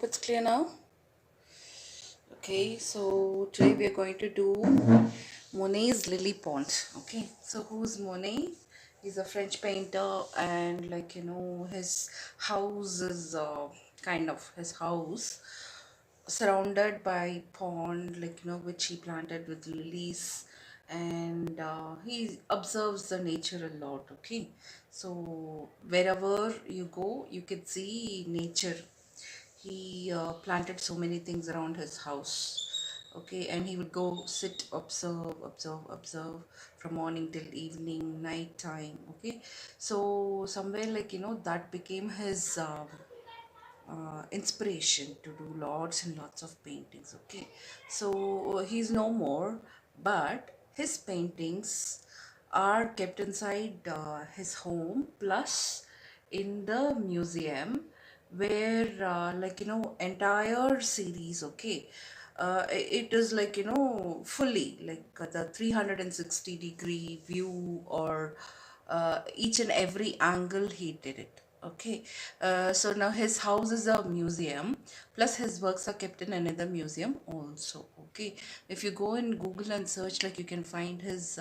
it's clear now. Okay, so today we are going to do Monet's Lily Pond. Okay, so who's Monet? He's a French painter, and his house is kind of his house surrounded by pond, which he planted with lilies, and he observes the nature a lot. Okay, so wherever you go, you can see nature. He planted so many things around his house. Okay, and he would go sit, observe from morning till evening, night time. Okay, so somewhere that became his inspiration to do lots and lots of paintings. Okay, so he's no more, but his paintings are kept inside his home, plus in the museum, where entire series. Okay, it is fully the 360-degree view, or each and every angle he did it. Okay, so now his house is a museum, plus his works are kept in another museum also. Okay, if you go in Google and search, you can find his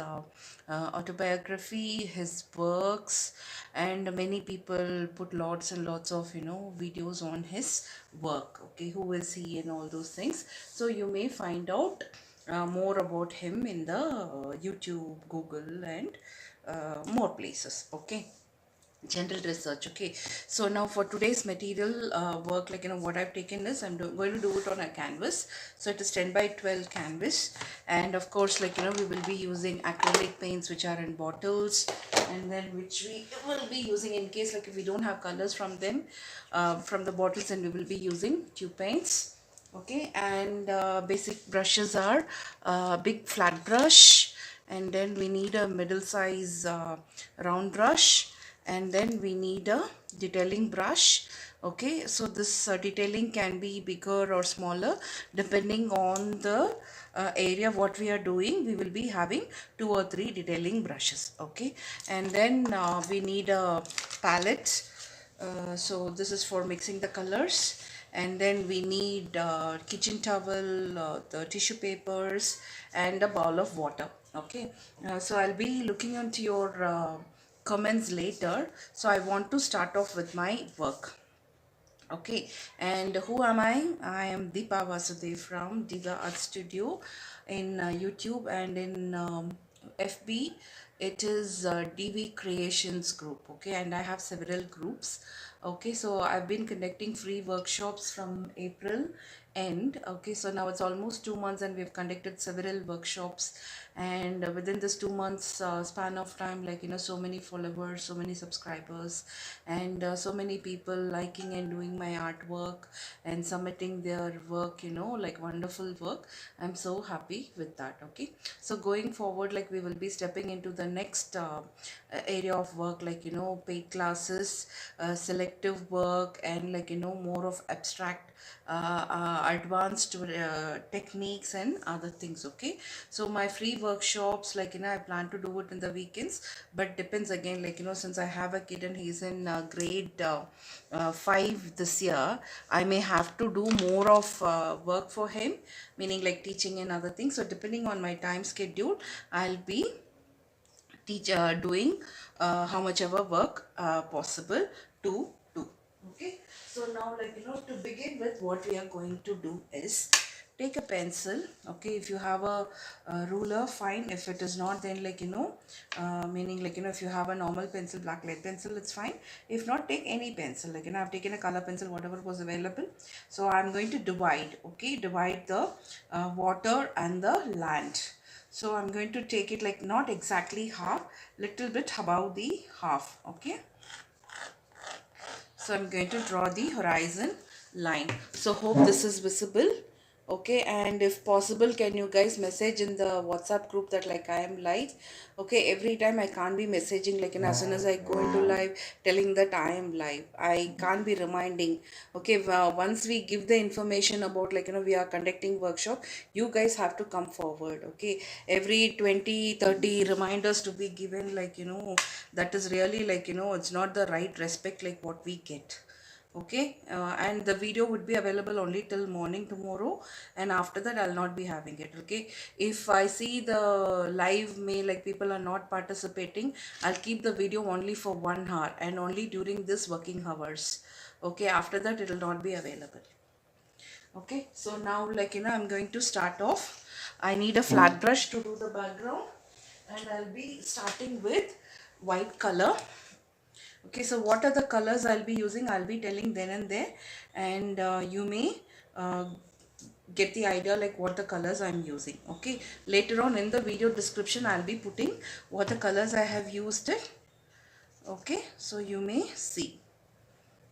autobiography, his works, and many people put lots and lots of videos on his work. Okay, who is he and all those things. So you may find out more about him in the YouTube, Google, and more places. Okay, general research. Okay, so now for today's material work, what I've taken is going to do it on a canvas. So it is 10 by 12 canvas, and of course we will be using acrylic paints, which are in bottles, and then which we will be using in case if we don't have colors from them, from the bottles, and we will be using tube paints. Okay, and basic brushes are big flat brush, and then we need a middle size round brush, and then we need a detailing brush. Okay, so this detailing can be bigger or smaller depending on the area what we are doing. We will be having 2 or 3 detailing brushes. Okay, and then we need a palette. So this is for mixing the colors, and then we need kitchen towel, the tissue papers, and a bowl of water. Okay, so I'll be looking into your comments later. So I want to start off with my work. Okay, and who am I? I am Deepa Vasudev from Diva Art Studio in YouTube, and in FB it is DV Creations Group. Okay, and I have several groups. Okay, so I've been conducting free workshops from April end. Okay, so now it's almost 2 months, and we've conducted several workshops, and within this 2 months span of time, so many followers, so many subscribers, and so many people liking and doing my artwork and submitting their work, wonderful work. I'm so happy with that. Okay, so going forward, we will be stepping into the next area of work, paid classes, selective work, and more of abstract advanced techniques and other things. Okay, so my free workshops, I plan to do it in the weekends, but depends again, since I have a kid and he's in grade 5 this year, I may have to do more of work for him, meaning teaching and other things. So depending on my time schedule, I'll be doing how much ever work possible to do. Okay, so now to begin with, what we are going to do is take a pencil. Okay, if you have a ruler, fine. If it is not, then meaning if you have a normal pencil, black lead pencil, it's fine. If not, take any pencil. I've taken a color pencil, whatever was available. So I'm going to divide. Okay, divide the water and the land. So I'm going to take it not exactly half, little bit above the half. Okay, so I'm going to draw the horizon line. So hope this is visible. Okay, and if possible, can you guys message in the WhatsApp group that I am live. Okay, every time I can't be messaging as soon as I go into live, telling that I am live, I can't be reminding. Okay, well, once we give the information about we are conducting workshop, you guys have to come forward. Okay, every 20-30 reminders to be given, that is really it's not the right respect what we get. Okay, and the video would be available only till morning tomorrow, and after that I'll not be having it. Okay, if I see the live mail like people are not participating, I'll keep the video only for 1 hour and only during this working hours. Okay, after that it will not be available. Okay, so now I'm going to start off. I need a flat brush to do the background, and I'll be starting with white color. Okay, so what are the colors I'll be using? I'll be telling then and there, and you may uh, get the idea like what the colors I'm using. Okay, later on in the video description I'll be putting what the colors I have used it. Okay, so you may see.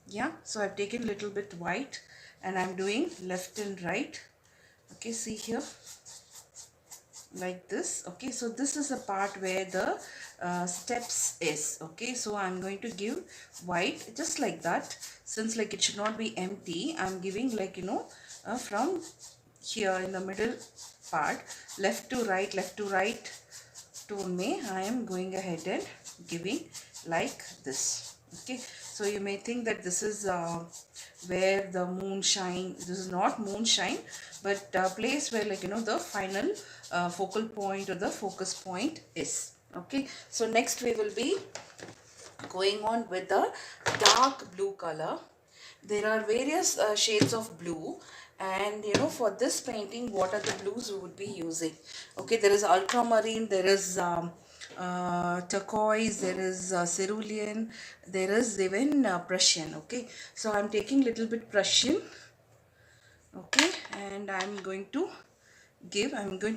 Yeah, so I've taken little bit white and I'm doing left and right. Okay, see here, like this. Okay, so this is the part where the steps is. Okay, so I'm going to give white just like that. Since like it should not be empty, I'm giving from here in the middle part, left to right to me, I am going ahead and giving like this. Okay, so you may think that this is where the moonshine, this is not moonshine, but place where the final focal point or the focus point is. Okay, so next we will be going on with the dark blue color. There are various shades of blue, and for this painting what are the blues we would be using. Okay, there is ultramarine, there is turquoise, there is cerulean, there is even Prussian. Okay, so I'm taking little bit Prussian. Okay, and I'm going to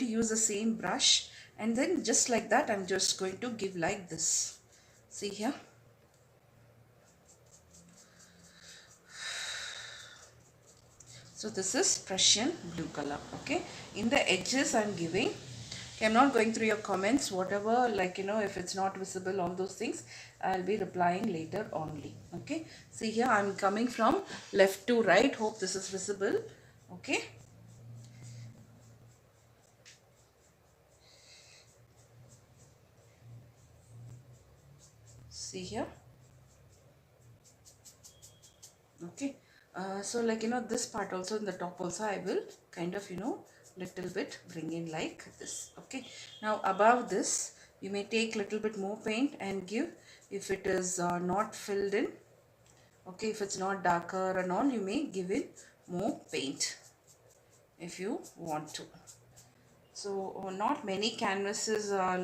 use the same brush, and then just like that I'm just going to give like this. See here. So this is Prussian blue color. Okay, in the edges I'm giving. Okay, I'm not going through your comments, whatever, if it's not visible, all those things I'll be replying later only. Okay, see here I'm coming from left to right. Hope this is visible. Okay, see here. Okay, so this part also, in the top also I will kind of little bit bring in like this. Okay, now above this you may take little bit more paint and give, if it is not filled in. Okay, if it's not darker and all, you may give in more paint if you want to. So not many canvases are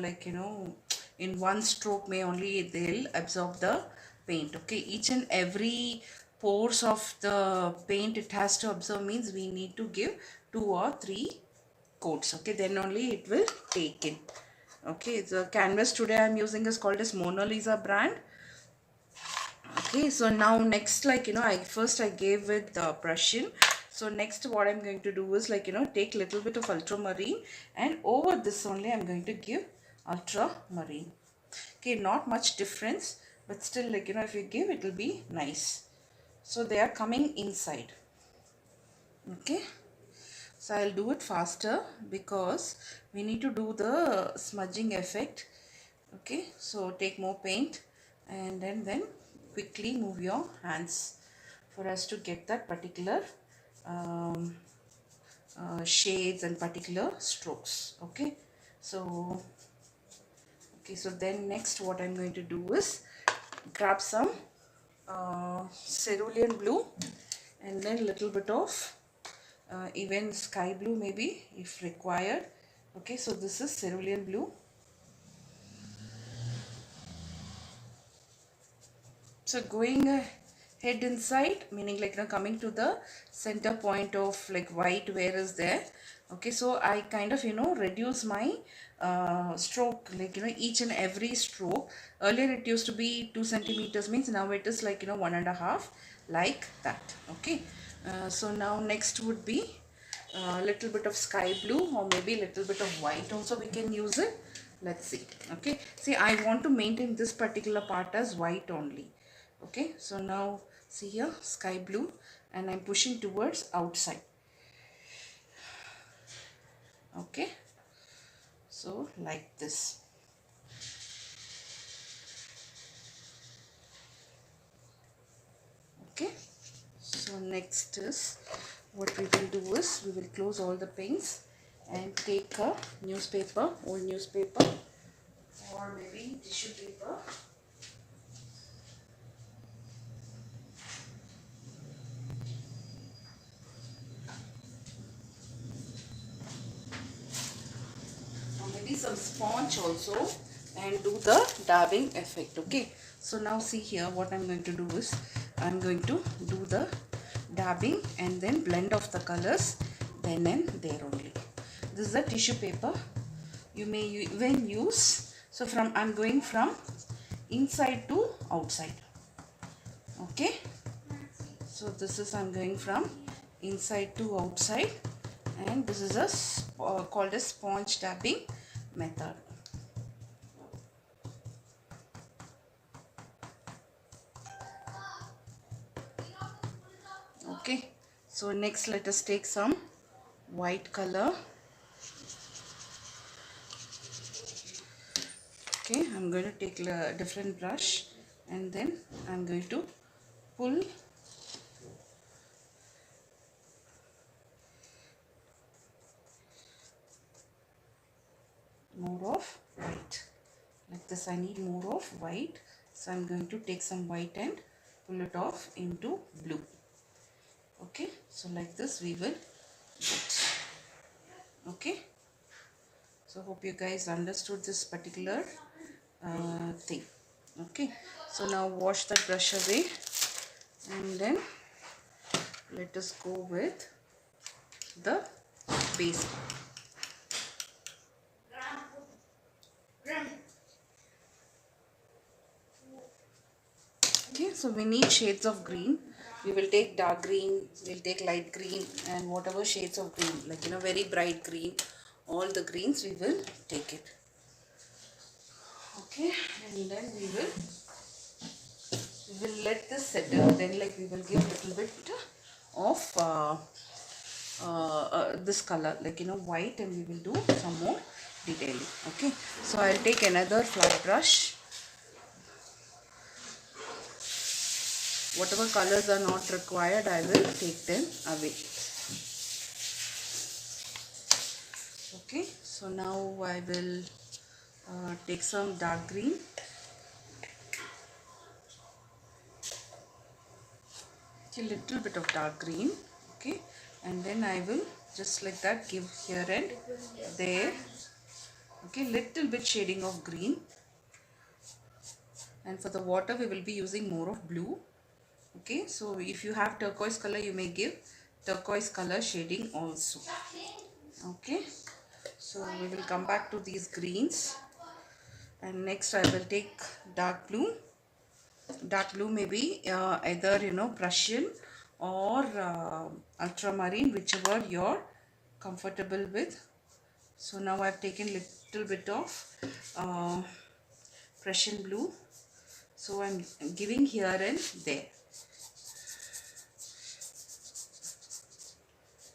in one stroke may only they'll absorb the paint. Okay, each and every pores of the paint it has to absorb, means we need to give 2 or 3 coats. Okay, then only it will take in. Okay, the canvas today I'm using is called as Mona Lisa brand. Okay, so now next, I gave with the Prussian. So next what I'm going to do is take little bit of ultramarine, and over this only I'm going to give ultramarine. Okay, not much difference, but still if you give, it will be nice. So they are coming inside. Okay, so I'll do it faster because we need to do the smudging effect. Okay, so take more paint and then quickly move your hands for us to get that particular um, shades and particular strokes. Okay, so then next what I'm going to do is grab some cerulean blue, and then little bit of even sky blue maybe if required. Okay, so this is cerulean blue. So going head inside, meaning coming to the center point of white where is there. Okay, so I kind of reduce my stroke, each and every stroke. Earlier it used to be 2 centimeters, means now it is 1.5, like that. Okay, so now next would be a little bit of sky blue, or maybe little bit of white also we can use it. Let's see. Okay, see, I want to maintain this particular part as white only. Okay, so now see here, sky blue, and I'm pushing towards outside. Okay, so like this. Okay, So next is, what we will do is, we will close all the paints and take a newspaper, old newspaper, or maybe tissue paper. Or maybe some sponge also, and do the dabbing effect. Okay, so now see here, what I'm going to do is, I'm going to do the dabbing and then blend off the colors then and there only. This is the tissue paper you may even use. So from, I'm going from inside to outside. Okay, so this is, I'm going from inside to outside, and this is a called a sponge dabbing method. Okay, so next let us take some white color. Okay, I'm going to take a different brush, and then I'm going to pull more of white. Like this, I need more of white, so I'm going to take some white and pull it off into blue. Okay, so like this we will get. Okay, so hope you guys understood this particular thing. Okay, so now wash the brush away, and then let us go with the base. Okay, so we need shades of green. We will take dark green, we'll take light green, and whatever shades of green, like very bright green, all the greens we will take it. Okay, and then we will let this settle. Then like we will give a little bit of this color, like white, and we will do some more detailing. Okay, so I'll take another flat brush. Whatever colors are not required, I will take them away. Okay, so now I will take some dark green. A little bit of dark green. Okay, and then I will just like that give here and there. Okay, little bit shading of green. And for the water we will be using more of blue. Okay, so if you have turquoise color, you may give turquoise color shading also. Okay, so we will come back to these greens, and next I will take dark blue. Dark blue may be either Prussian or ultramarine, whichever you're comfortable with. So now I've taken little bit of Prussian blue, so I'm giving here and there.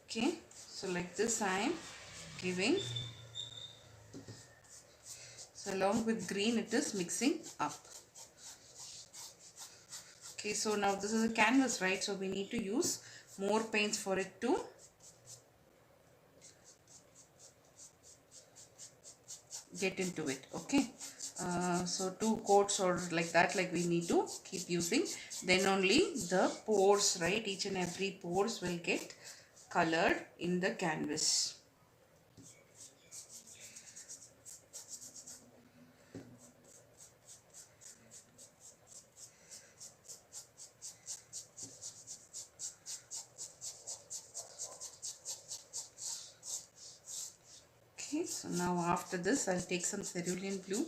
Okay, so like this I am giving. So along with green it is mixing up. Okay, so now this is a canvas, right? So we need to use more paints for it to get into it. Okay, so 2 coats or like that, like we need to keep using. Then only the pores, right? Each and every pores will get colored in the canvas. Okay, so now after this I'll take some cerulean blue.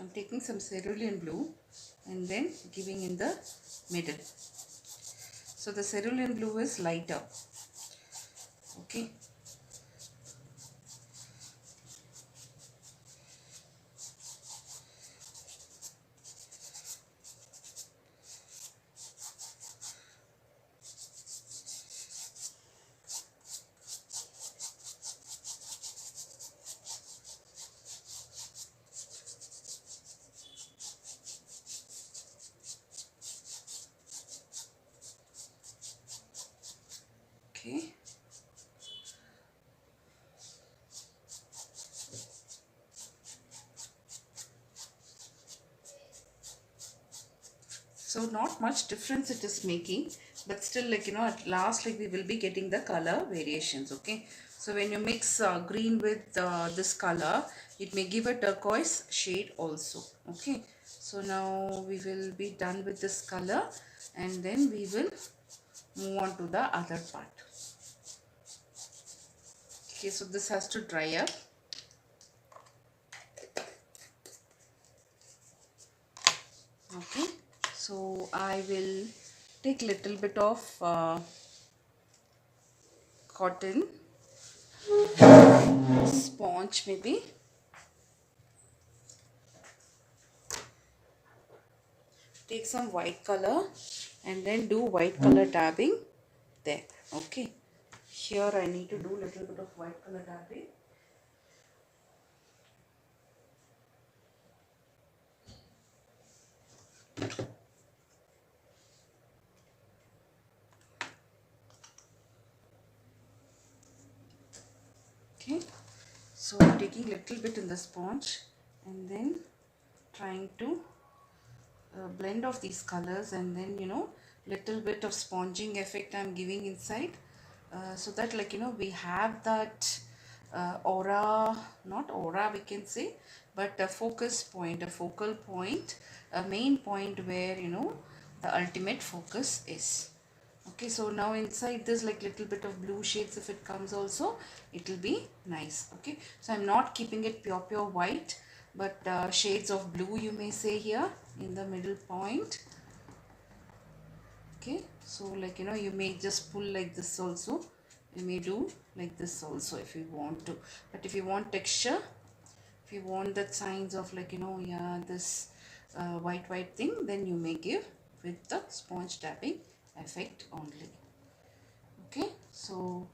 I'm taking some cerulean blue and then giving in the middle. So the cerulean blue is lighter. Okay. So not much difference it is making, but still, like, at last, like, we will be getting the color variations. Okay, so when you mix green with this color, it may give a turquoise shade also. Okay, so now we will be done with this color, and then we will move on to the other part. Okay, so this has to dry up. Okay, so I will take little bit of cotton sponge, maybe take some white color and then do white color dabbing there. Okay, here I need to do little bit of white color dabbing. Okay, so I'm taking little bit in the sponge and then trying to blend of these colors, and then little bit of sponging effect I'm giving inside, so that, like, we have that aura, not aura we can say, but a focus point, a focal point, a main point where the ultimate focus is. Okay, so now inside this, like, little bit of blue shades, if it comes also, it will be nice. Okay, so I'm not keeping it pure white, but shades of blue, you may say, here in the middle point. Okay, so, like, you may just pull like this also, you may do like this also if you want to, but if you want texture, if you want that signs of, like, yeah, this white thing, then you may give with the sponge tapping effect only. Okay, so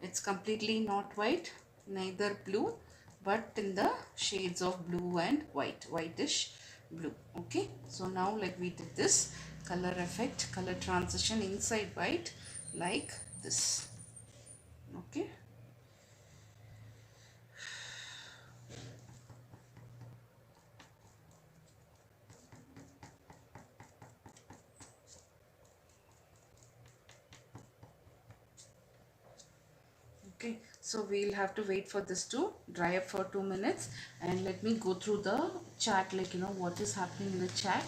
it's completely not white, neither blue, but in the shades of blue and whitish blue. Okay, so now, like, we did this color effect, color transition inside white, like this. Okay, okay, so we'll have to wait for this to dry up for 2 minutes, and let me go through the chat, like, what is happening in the chat.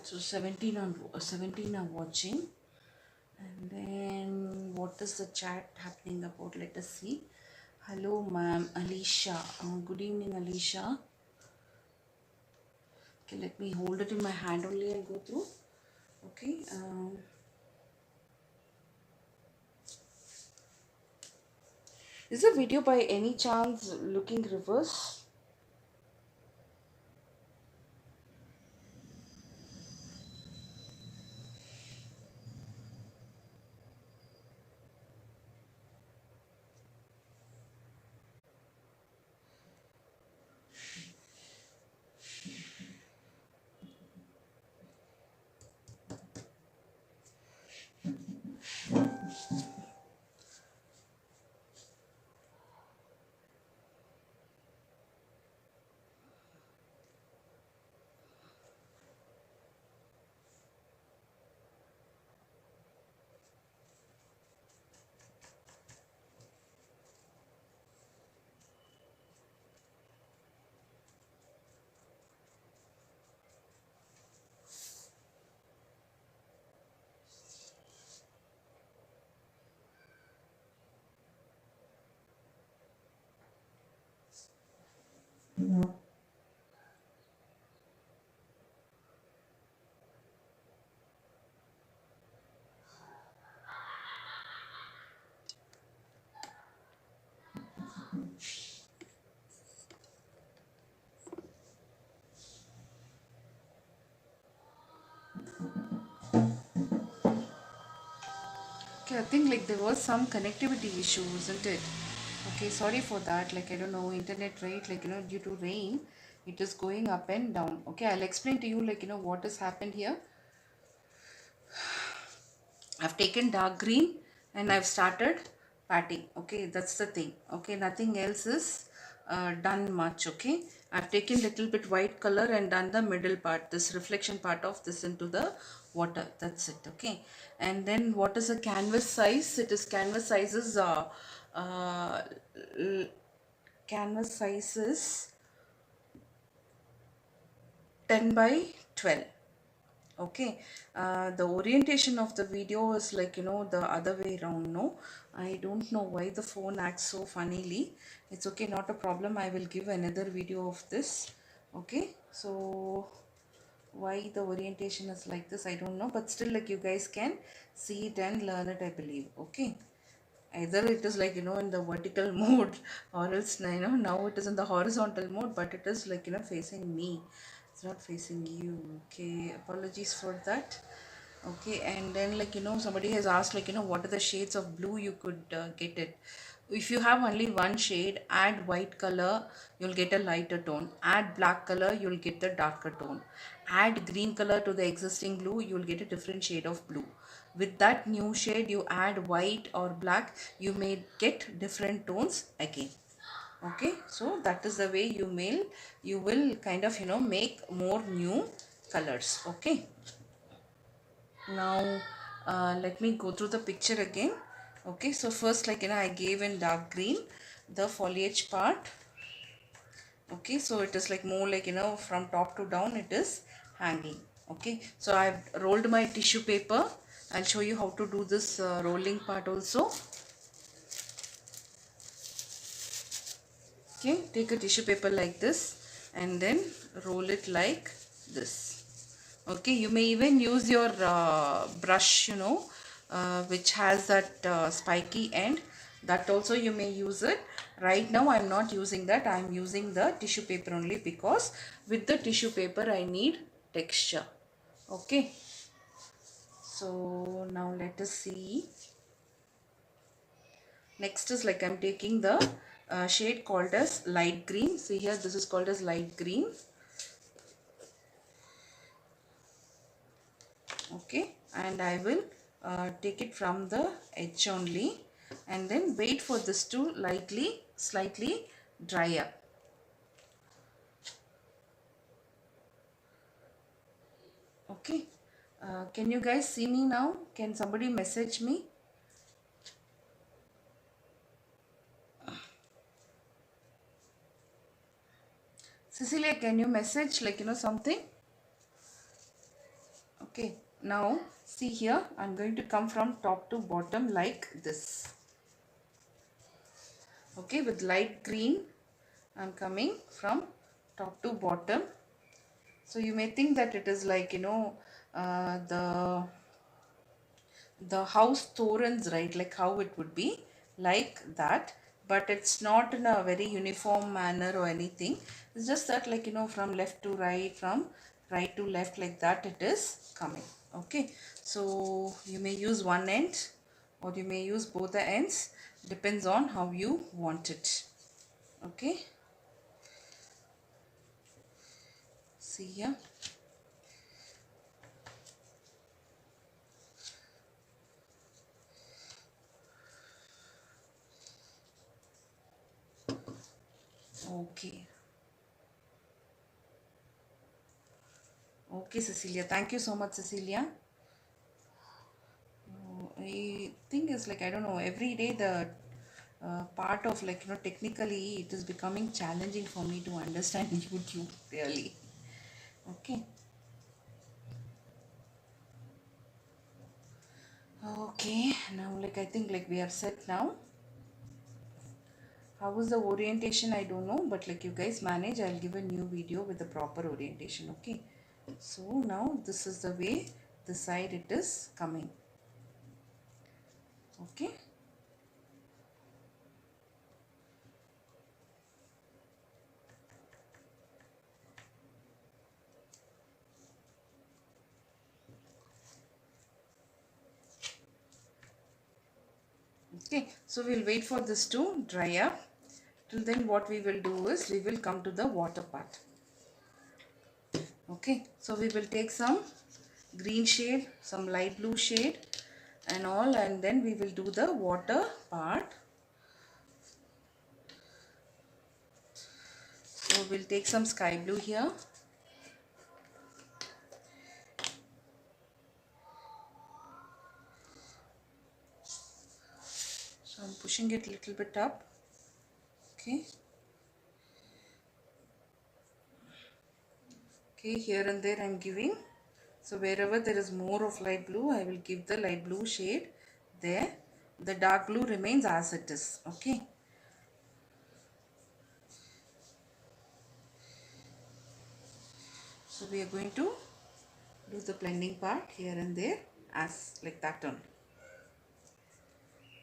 So 17 are watching. And then what is the chat happening about? Let us see. Hello, ma'am, Alicia. Good evening, Alicia. Okay, let me hold it in my hand only and go through. Okay. Is the video by any chance looking reverse? Okay, I think, like, there was some connectivity issue, isn't it? Okay, sorry for that. Like, I don't know, internet rate, like, due to rain, it is going up and down. Okay, I'll explain to you, like, what has happened here. I've taken dark green and I've started patting. Okay, that's the thing. Okay, nothing else is done much. Okay, I've taken little bit white color and done the middle part, this reflection part of this into the water. That's it. Okay, and then what is the canvas size? It is canvas sizes. Uh, Canvas size is 10 by 12. Okay, the orientation of the video is like the other way around. No, I don't know why the phone acts so funnily. It's okay, not a problem. I will give another video of this. Okay, so why the orientation is like this, I don't know, but still, like, you guys can see it and learn it, I believe. Okay, either it is like in the vertical mode, or else now it is in the horizontal mode, but it is like facing me, it's not facing you. Okay, apologies for that. Okay, and then, like, somebody has asked, like, what are the shades of blue you could get it. If you have only one shade, add white color, you'll get a lighter tone. Add black color, you'll get the darker tone. Add green color to the existing blue, you'll get a different shade of blue. With that new shade, you add white or black, you may get different tones again. Okay, so that is the way you will kind of make more new colors. Okay, now let me go through the picture again. Okay, so first, like, I gave in dark green the foliage part. Okay, so it is like more like from top to down it is hanging. Okay, so I've rolled my tissue paper. I'll show you how to do this rolling part also. Okay, take a tissue paper like this and then roll it like this. Okay, you may even use your brush, which has that spiky end. That also you may use it. Right now I'm not using that. I'm using the tissue paper only, because with the tissue paper I need texture. Okay, so now let us see. Next is, like, I'm taking the shade called as light green. See here, this is called as light green. Okay, and I will take it from the edge only, and then wait for this to slightly dry up. Okay, can you guys see me now? Can somebody message me? Cecilia, can you message, like, something? Okay, now see here, I'm going to come from top to bottom like this. Okay, with light green I'm coming from top to bottom. So you may think that it is like uh, the the house torrents, right, like how it would be like that, but it's not in a very uniform manner or anything. It's just that, like, from left to right, from right to left, like that it is coming. Okay, so you may use one end or you may use both the ends, depends on how you want it. Okay, see here. Okay, okay, Cecilia, thank you so much, Cecilia. I think it's like, I don't know, every day the part of, like, technically it is becoming challenging for me to understand YouTube really. Okay. Okay, now, like, I think, like, we are set now. How was the orientation? I don't know, but, like, you guys manage. I'll give a new video with the proper orientation. Okay. So now this is the way the side it is coming. Okay. Okay, so we'll wait for this to dry up. Till then what we will do is we will come to the water part. Okay, so we will take some green shade, some light blue shade and all, and then we will do the water part. So we'll take some sky blue here. So I'm pushing it a little bit up. Okay. Okay, here and there I'm giving. So wherever there is more of light blue, I will give the light blue shade there. The dark blue remains as it is. Okay. So we are going to do the blending part here and there as like that on.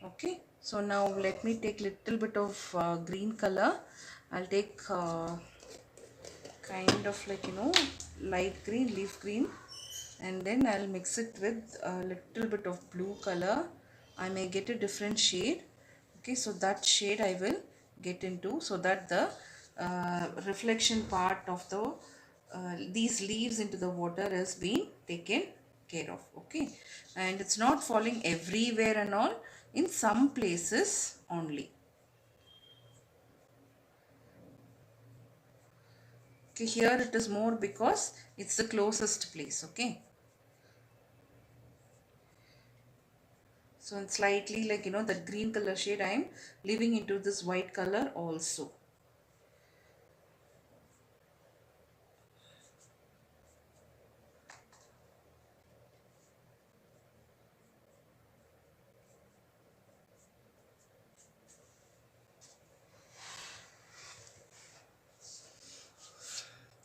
Okay, so now let me take little bit of green color. I'll take kind of like, you know, light green, leaf green, and then I'll mix it with a little bit of blue color. I may get a different shade. Okay, so that shade I will get into, so that the reflection part of the these leaves into the water is being taken care of. Okay, and it's not falling everywhere and all, in some places only. Okay, here it is more because it's the closest place. Okay, so it's slightly like, you know, that green color shade I am leaving into this white color also.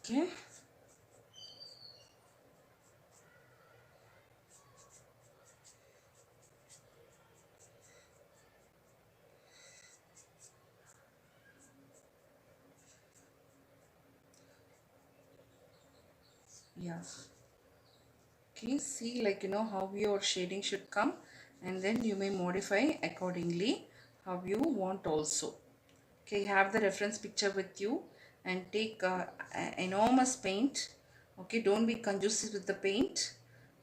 Okay, yeah. Okay, see, like, you know, how your shading should come, and then you may modify accordingly how you want also. Okay, have the reference picture with you and take enormous paint. Okay, don't be conjusive with the paint.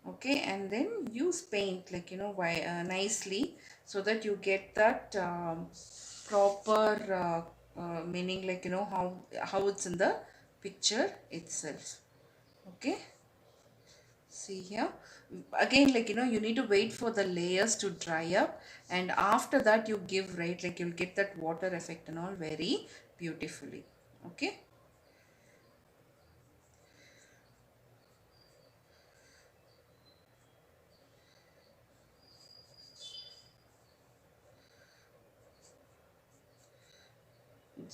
Okay, and then use paint, like, you know, nicely, so that you get that proper meaning, like, you know, how it's in the picture itself. Okay, see here again, like, you know, you need to wait for the layers to dry up, and after that you give, right, like, you'll get that water effect and all very beautifully. Okay,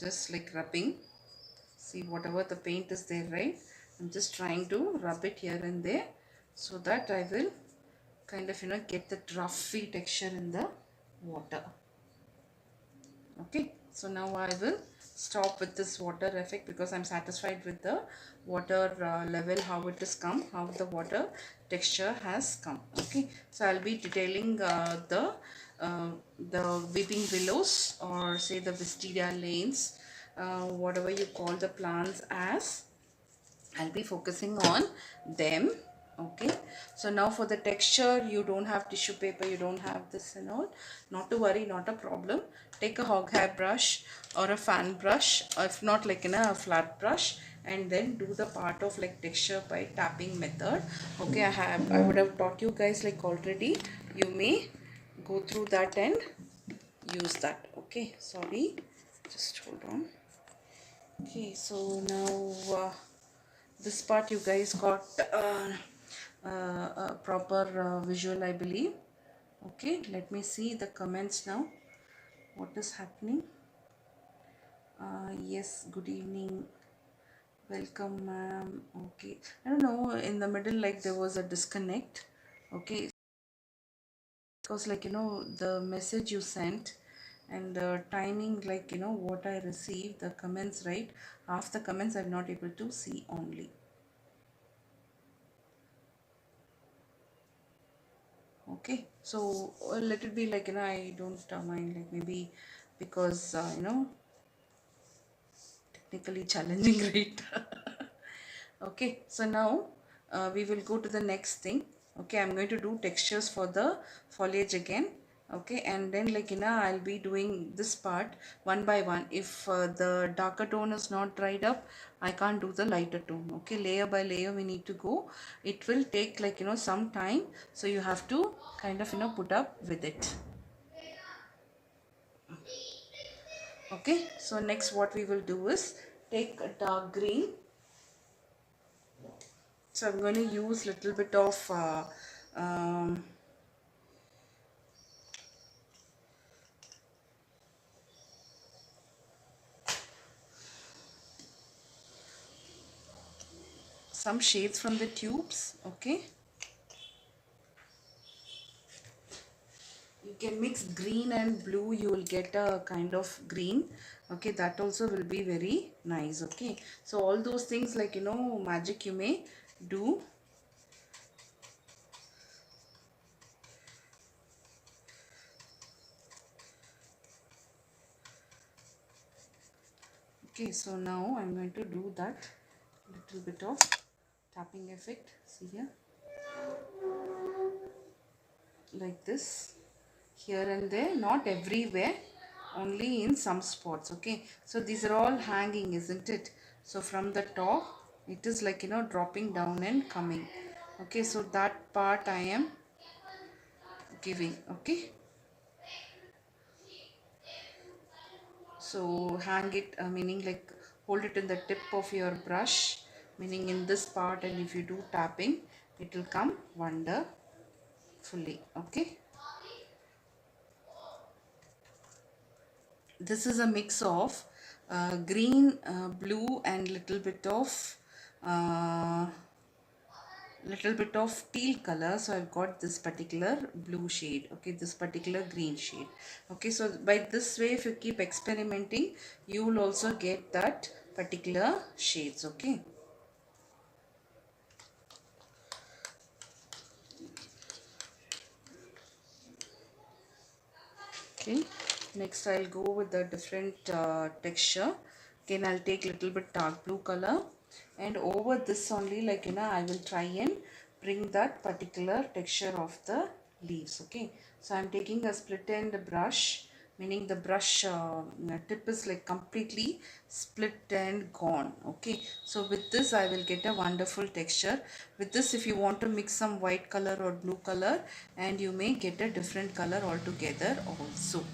just like rubbing. See, whatever the paint is there, right, I'm just trying to rub it here and there, so that I will kind of, you know, get the roughy texture in the water. Okay, so now I will stop with this water effect, because I'm satisfied with the water level, how it has come, how the water texture has come. Okay, so I'll be detailing uh, the weeping willows, or say the wisteria lanes, whatever you call the plants as, I'll be focusing on them. Okay, so now for the texture, you don't have tissue paper, you don't have this and all, not to worry, not a problem. Take a hog hair brush or a fan brush, or if not, like in a flat brush, and then do the part of like texture by tapping method. Okay, I would have taught you guys like already. You may go through that and use that. Okay, sorry, just hold on. Okay, so now this part you guys got a proper visual, I believe. Okay, let me see the comments now. What is happening? Yes, good evening. Welcome, ma'am. Okay, I don't know, in the middle, like, there was a disconnect. Okay, because, like, you know, the message you sent and the timing, like, you know, what I received, the comments, right? Half the comments I'm not able to see only. Okay, so let it be like, I don't mind, like maybe because, technically challenging, right? Okay, so now we will go to the next thing. Okay, I'm going to do textures for the foliage again. Okay, and then like, I'll be doing this part one by one. If the darker tone is not dried up, I can't do the lighter tone. Okay, layer by layer we need to go. It will take like, some time, so you have to kind of, put up with it. Okay, so next what we will do is take a dark green. So I'm going to use little bit of um, some shades from the tubes. Okay, you can mix green and blue, you will get a kind of green. Okay, that also will be very nice. Okay, so all those things like, magic you may do. Okay, so now I'm going to do that little bit of tapping effect. See here, like this, here and there, not everywhere, only in some spots. Okay, so these are all hanging, isn't it? So from the top it is like, dropping down and coming. Okay, so that part I am giving. Okay, so hang it, meaning like hold it in the tip of your brush, meaning in this part, and if you do tapping it will come wonderfully. Okay, this is a mix of green, blue, and uh, little bit of teal color. So I've got this particular blue shade. Okay, this particular green shade. Okay, so by this way, if you keep experimenting, you will also get that particular shades. Okay. Okay, next I'll go with the different texture. Again, I'll take little bit dark blue color, and over this only, like, I will try and bring that particular texture of the leaves. Okay, so I'm taking a split end brush, meaning the brush tip is like completely split and gone. Okay, so with this I will get a wonderful texture. With this, if you want to mix some white color or blue color, and you may get a different color altogether also.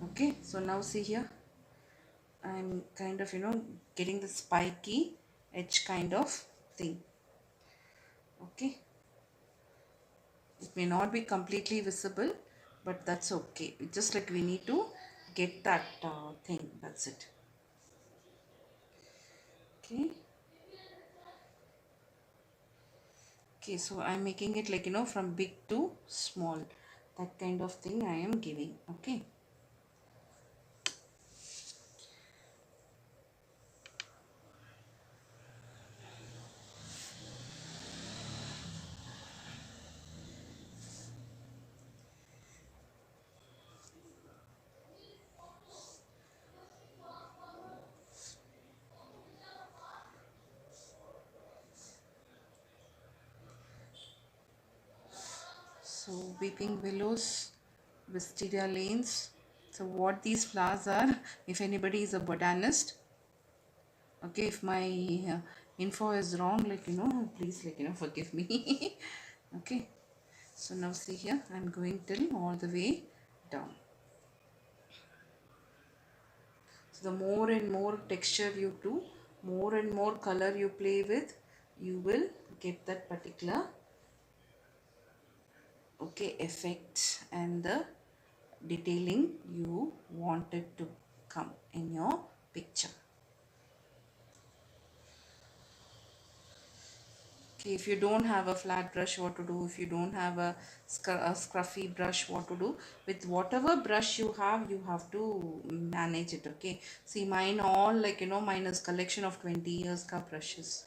Okay, so now see here, I'm kind of, getting the spiky edge kind of thing. Okay, it may not be completely visible, but that's okay. Just like we need to get that thing, that's it. Okay, okay, so I'm making it like, from big to small, that kind of thing I am giving. Okay, so weeping willows, wisteria lanes. So what these flowers are, if anybody is a botanist, okay, if my info is wrong, like, please, like, forgive me. Okay, so now see here, I'm going till all the way down. So the more and more texture you do, more and more color you play with, you will get that particular, okay, effect and the detailing you wanted to come in your picture. Okay, if you don't have a flat brush, what to do? If you don't have a scruffy brush, what to do? With whatever brush you have to manage it. Okay, see, mine all like, mine is collection of 20 years ka brushes.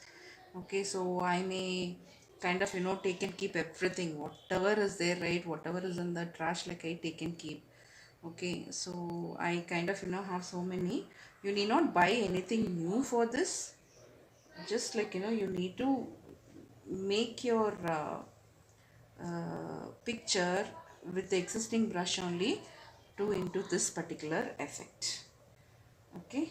Okay, so I may kind of take and keep everything, whatever is there, right? Whatever is in the trash, like I take and keep. Okay, so I kind of have so many. You need not buy anything new for this. Just like you need to make your picture with the existing brush only to into this particular effect. Okay.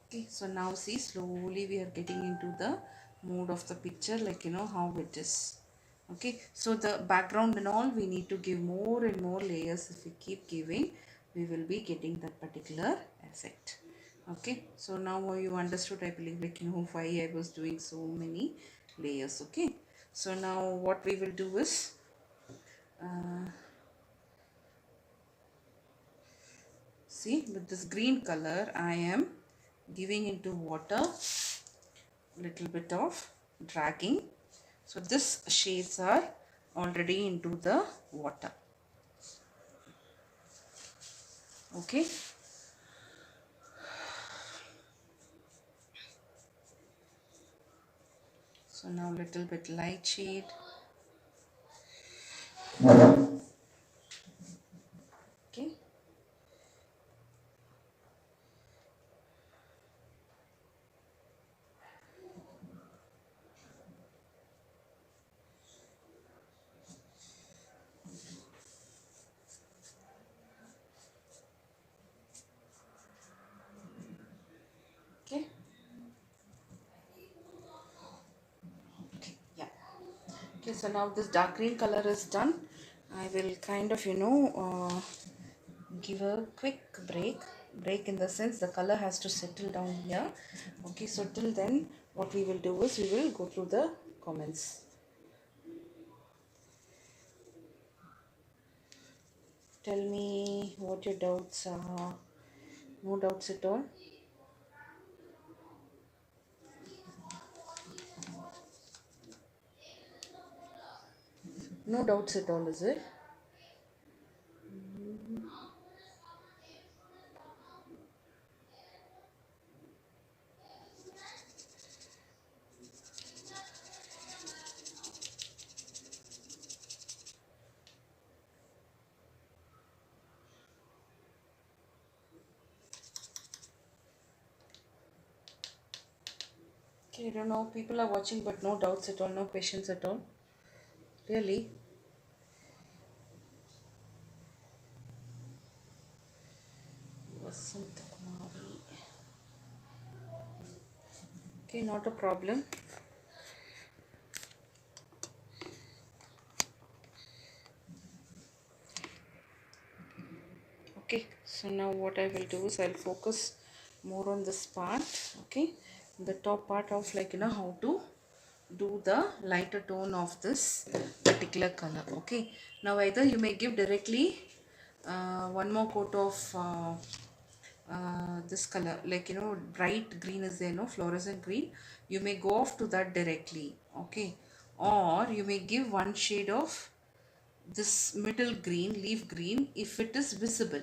Okay, so now see, slowly we are getting into the mood of the picture, like how it is. Okay, so the background and all, we need to give more and more layers. If we keep giving, we will be getting that particular effect. Okay, so now you understood, I believe, like why I was doing so many layers. Okay, so now what we will do is, uh, see, with this green color I am giving into water, little bit of dragging. So this shades are already into the water. Okay, so now little bit light shade. Okay, okay, okay, yeah. Okay, so now this dark green color is done. I will kind of give a quick break in the sense the color has to settle down here. Okay, so till then what we will do is we will go through the comments. Tell me what your doubts are. No doubts at all. No doubts at all, is it? Okay, I don't know. People are watching, but no doubts at all, no questions at all. Really? Vasant Kumari. Okay, not a problem. Okay, so now what I will do is I'll focus more on this part. Okay, the top part of how to do the lighter tone of this particular color. Okay, now either you may give directly one more coat of this color, like bright green is there, no, fluorescent green. You may go off to that directly. Okay, or you may give one shade of this middle green, leaf green, if it is visible.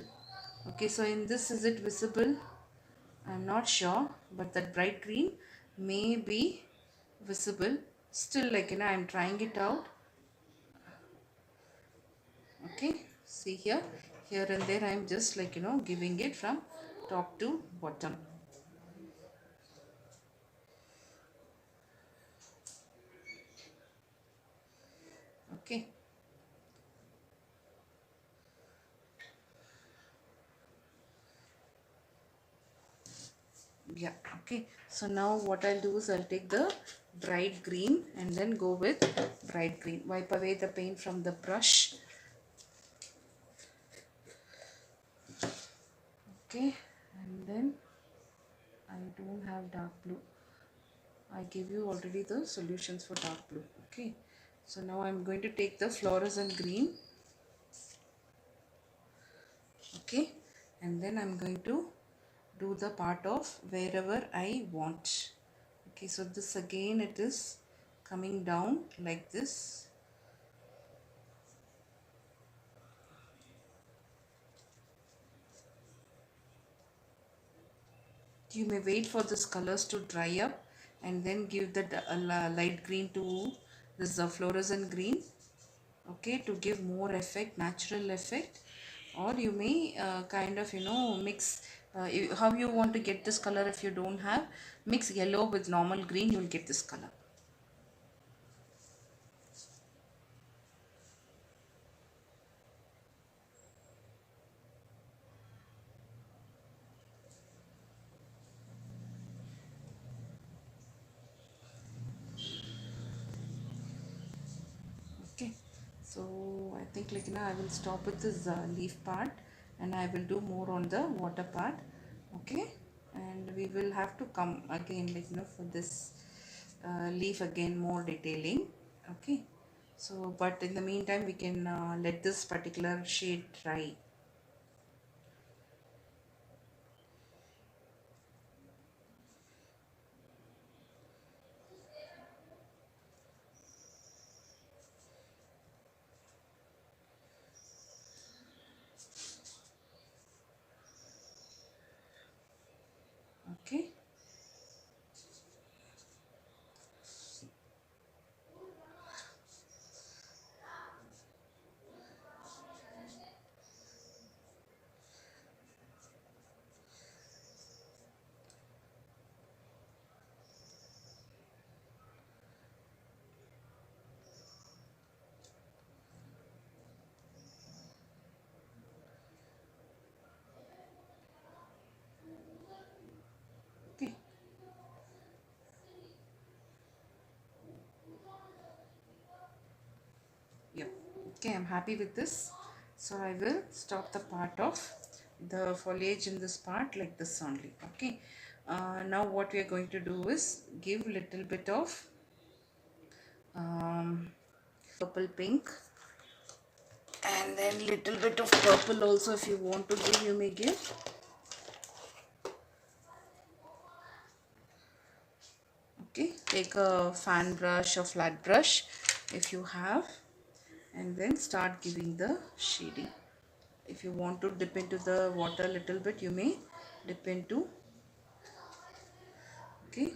Okay, so in this, is it visible? I'm not sure, but that bright green may be visible. Still, I'm trying it out. Okay, see here and there I'm just giving it from top to bottom. Okay, yeah. Okay, so now what I'll do is I'll take the bright green and then go with bright green. Wipe away the paint from the brush. Okay, and then I don't have dark blue. I gave you already the solutions for dark blue. Okay, so now I'm going to take the fluorescent green. Okay, and then I'm going to do the part of wherever I want. Okay, so this again, it is coming down like this. You may wait for this colors to dry up and then give the light green to this fluorescent green, okay, to give more effect, natural effect. Or you may kind of mix how you want to get this color. If you don't have, mix yellow with normal green, you will get this color. Okay, so I think like now I will stop with this leaf part, and I will do more on the water part. Okay, and we will have to come again like for this leaf again, more detailing. Okay, so but in the meantime we can let this particular shade dry. Okay, okay, yep. Okay, I'm happy with this. So I will stop the part of the foliage in this part like this only. Okay. Now what we are going to do is give little bit of um, purple pink, and then little bit of purple also. If you want to give, you may give. Okay, take a fan brush or flat brush if you have, and then start giving the shading. If you want to dip into the water a little bit, you may dip into. Okay,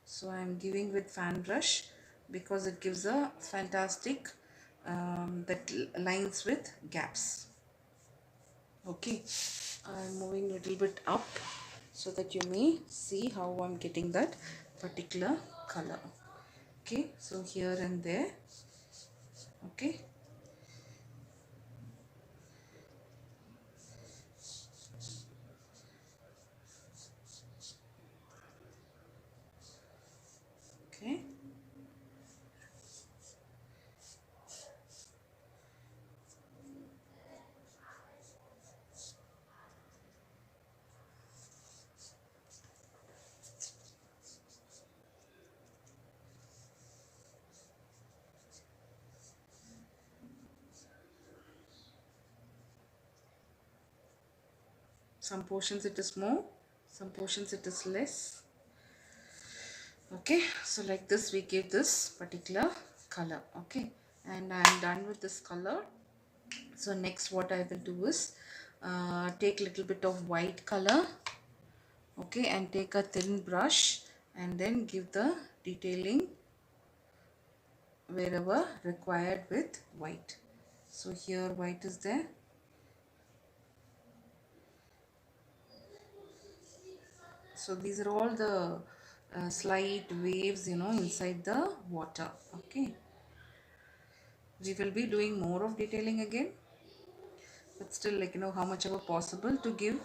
so I am giving with fan brush because it gives a fantastic that lines with gaps. Okay, I'm moving a little bit up so that you may see how I'm getting that particular color. Okay, so here and there. Okay, okay, some portions it is more, some portions it is less. Okay, so like this we give this particular color. Okay, and I'm done with this color. So next what I will do is take little bit of white color. Okay, and take a thin brush and then give the detailing wherever required with white. So here white is there. So these are all the slight waves inside the water. Okay, we will be doing more of detailing again, but still like how much ever possible to give,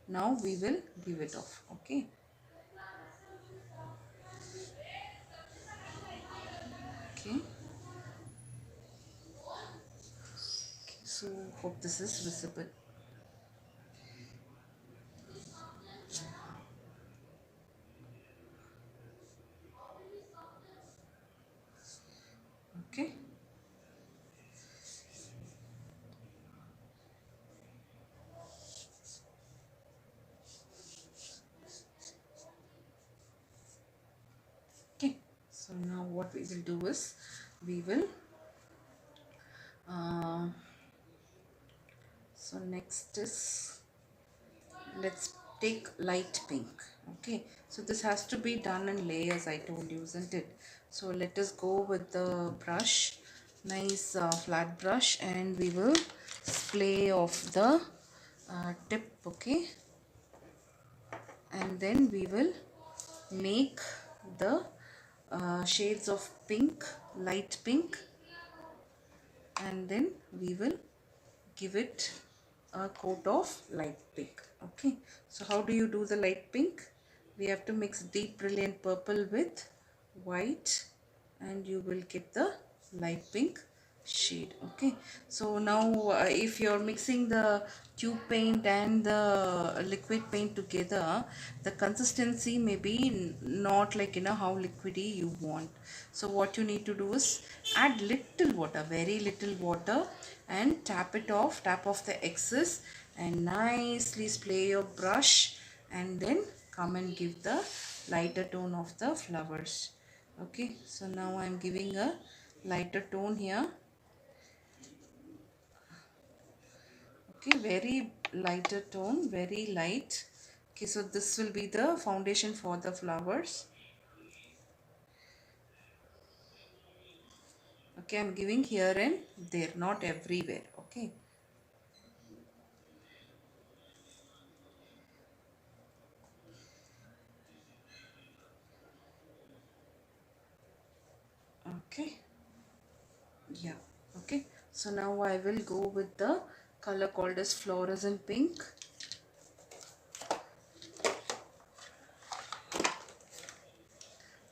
now we will give it off. Okay, okay, so hope this is visible. Okay, okay, so now what we will do is we will so next is, let's take light pink. Okay, so this has to be done in layers, I told you, isn't it? So let us go with the brush, nice flat brush, and we will splay off the tip. Okay, and then we will make the shades of pink, light pink, and then we will give it a coat of light pink. Okay, so how do you do the light pink? We have to mix deep brilliant purple with white, and you will get the light pink shade. Okay, so now if you're mixing the tube paint and the liquid paint together, the consistency may be not like, how liquidy you want. So what you need to do is add little water, very little water, and tap off the excess, and nicely splay your brush, and then come and give the lighter tone of the flowers. Okay, so now I'm giving a lighter tone here. Okay, very lighter tone, very light. Okay, so this will be the foundation for the flowers. Okay, I'm giving here and there, not everywhere. Okay, okay, yeah. Okay, so now I will go with the color called as fluorescent pink.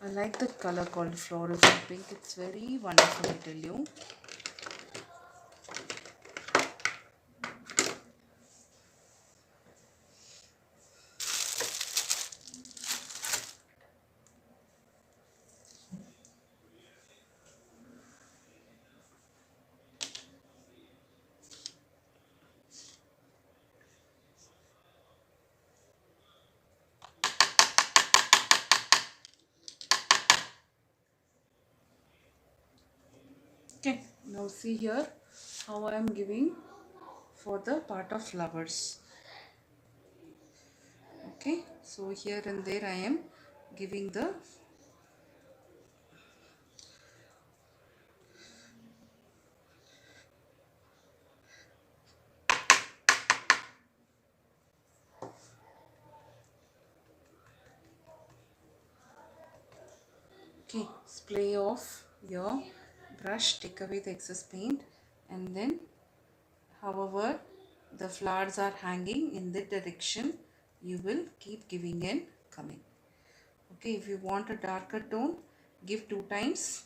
I like the color called fluorescent pink. It's very wonderful, I tell you. Okay, now see here how I am giving for the part of flowers. Okay, so here and there I am giving the, okay, spray off your brush, take away the excess paint, and then however the flowers are hanging in the direction, you will keep giving and coming. Okay, if you want a darker tone, give 2 times.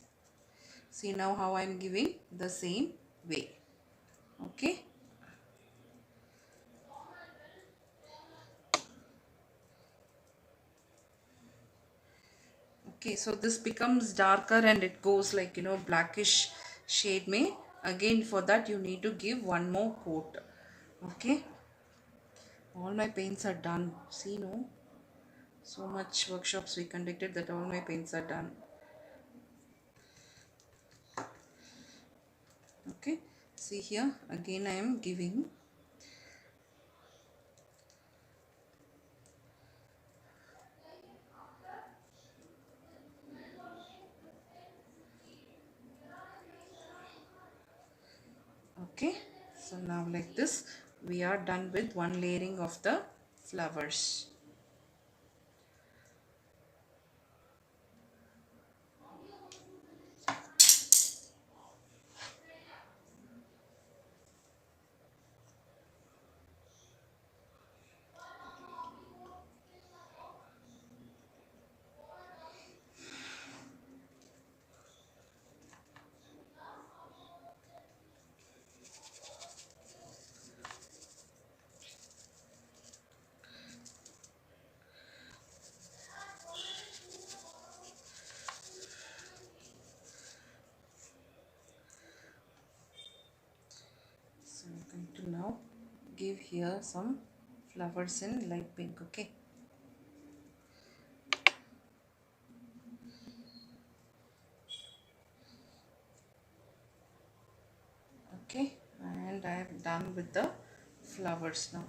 See now how I am giving the same way. Okay, okay, so this becomes darker and it goes like, blackish shade may. Again, for that you need to give one more coat. Okay, all my paints are done. See, no, so much workshops we conducted that all my paints are done. Okay, see here again I am giving. Okay, so now like this we are done with one layering of the flowers. So I'm going to now give here some flowers in light pink. Okay, okay, and I am done with the flowers now.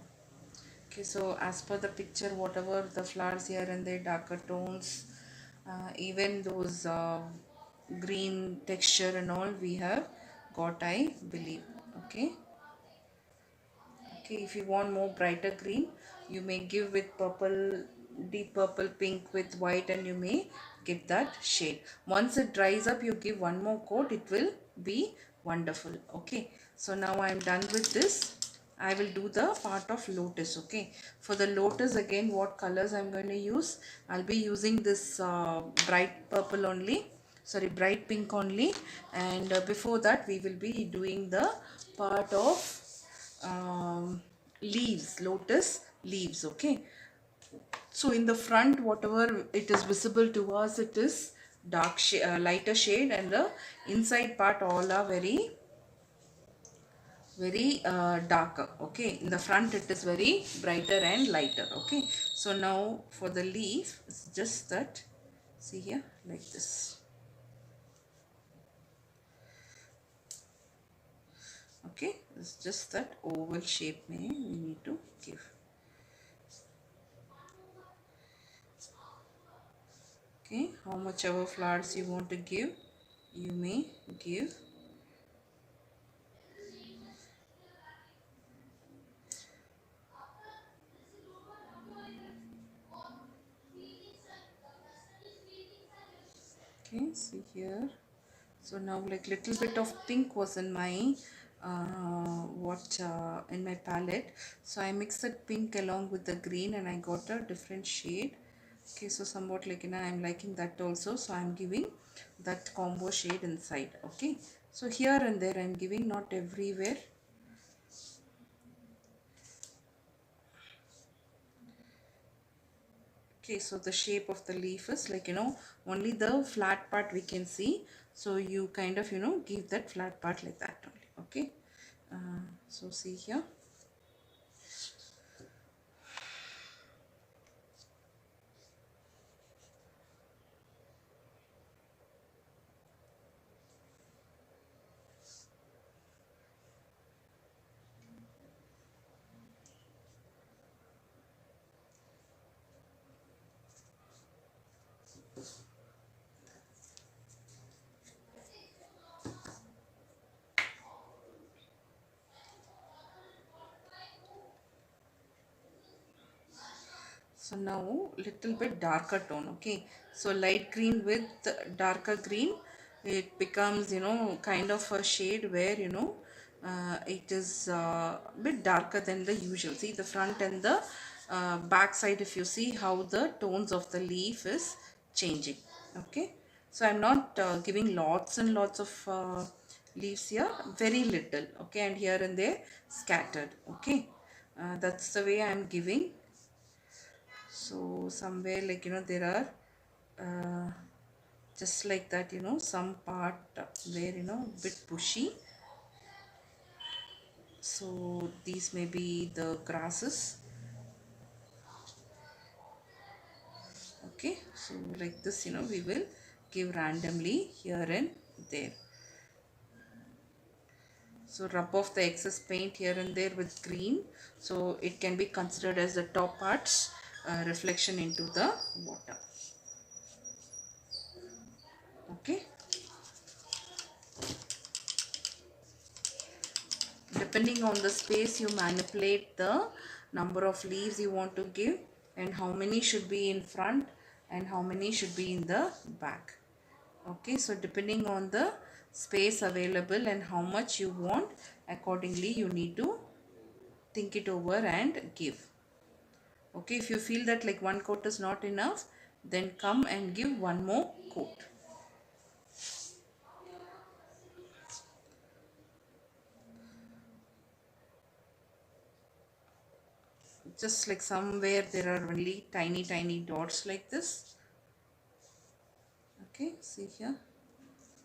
Okay, so as per the picture, whatever the flowers here and there, darker tones, even those green texture and all we have got, I believe. Okay. Okay, if you want more brighter green, you may give with purple, deep purple, pink with white, and you may get that shade. Once it dries up, you give one more coat, it will be wonderful. Okay, so now I am done with this. I will do the part of lotus. Okay, for the lotus, again, what colors I'm going to use? I'll be using this bright purple only, sorry, bright pink only, and before that we will be doing the part of leaves, lotus leaves. Okay, so in the front, whatever it is visible to us, it is dark shade, lighter shade, and the inside part all are very darker. Okay, in the front it is very brighter and lighter. Okay, so now for the leaf, it's just that, see here, like this. Okay, it's just that oval shape we need to give. Okay, how much ever flowers you want to give, you may give. Okay, see here. So now like little bit of pink was in my in my palette. So I mixed that pink along with the green and I got a different shade. Okay, so somewhat like, you know, I'm liking that also. So I'm giving that combo shade inside. Okay, so here and there I'm giving, not everywhere. Okay, so the shape of the leaf is like, you know, only the flat part we can see. So you kind of, you know, give that flat part like that only. Okay, so see here. So now little bit darker tone. Okay, so light green with darker green, it becomes, you know, kind of a shade where, you know, it is a bit darker than the usual. See the front and the back side, if you see how the tones of the leaf is changing. Okay, so I'm not giving lots and lots of leaves here, very little. Okay, and here and there scattered. Okay, that's the way I'm giving. So somewhere like, you know, there are just like that, you know, some part where, you know, bit bushy. So these may be the grasses. Okay, so like this, you know, we will give randomly here and there. So rub off the excess paint here and there with green, so it can be considered as the top parts reflection into the water. Okay, depending on the space, you manipulate the number of leaves you want to give and how many should be in front and how many should be in the back. Okay, so depending on the space available and how much you want, accordingly you need to think it over and give. Okay, if you feel that like one coat is not enough, then come and give one more coat. Just like somewhere there are only tiny dots like this. Okay, see here.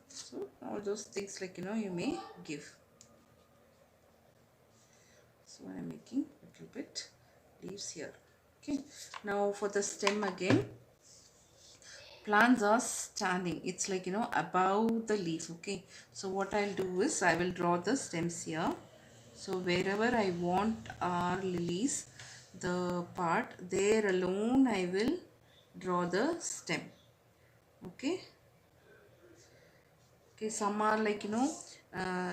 So all those things, like, you know, you may give. So I am making a little bit leaves here. Okay, now for the stem again, plants are standing, it's like, you know, above the leaf. Okay, so what I'll do is I will draw the stems here. So wherever I want our lilies, the part, there alone I will draw the stem. Okay. Okay, some are like, uh,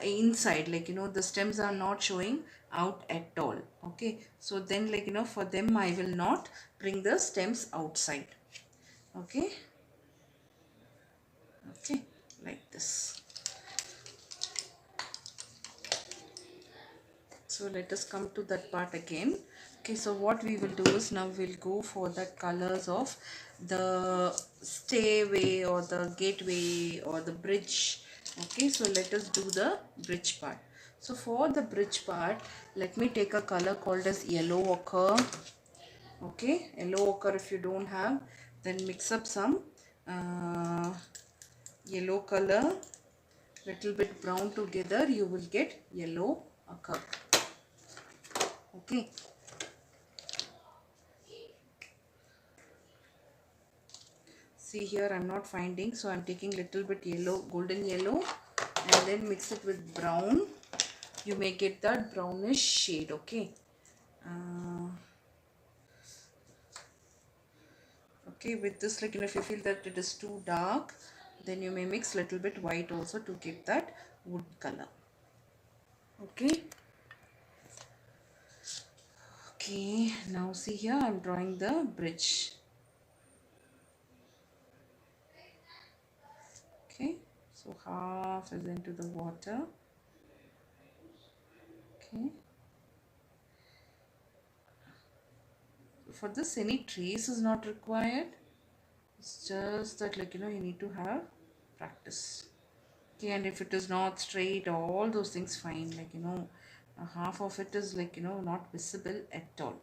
inside, like, the stems are not showing out at all. Okay, so then, like, for them I will not bring the stems outside. Okay. Okay, like this. So let us come to that part again. Okay, so what we will do is, now we'll go for the colors of the stairway or the gateway or the bridge. Okay, so let us do the bridge part. So for the bridge part, let me take a color called as yellow ochre. Okay, yellow ochre. If you don't have, then mix up some uh, yellow color, little bit brown together, you will get yellow ochre. Okay. See here, I'm not finding, so I'm taking little bit yellow, golden yellow, and then mix it with brown. You may get that brownish shade. Okay. Uh, okay, with this, like, if you feel that it is too dark, then you may mix little bit white also to get that wood color. Okay. Okay, now see here, I'm drawing the bridge. Okay, so half is into the water. Okay. For this, any trace is not required. It's just that, like, you need to have practice. Okay, and if it is not straight, all those things fine. Like, half of it is, like, not visible at all.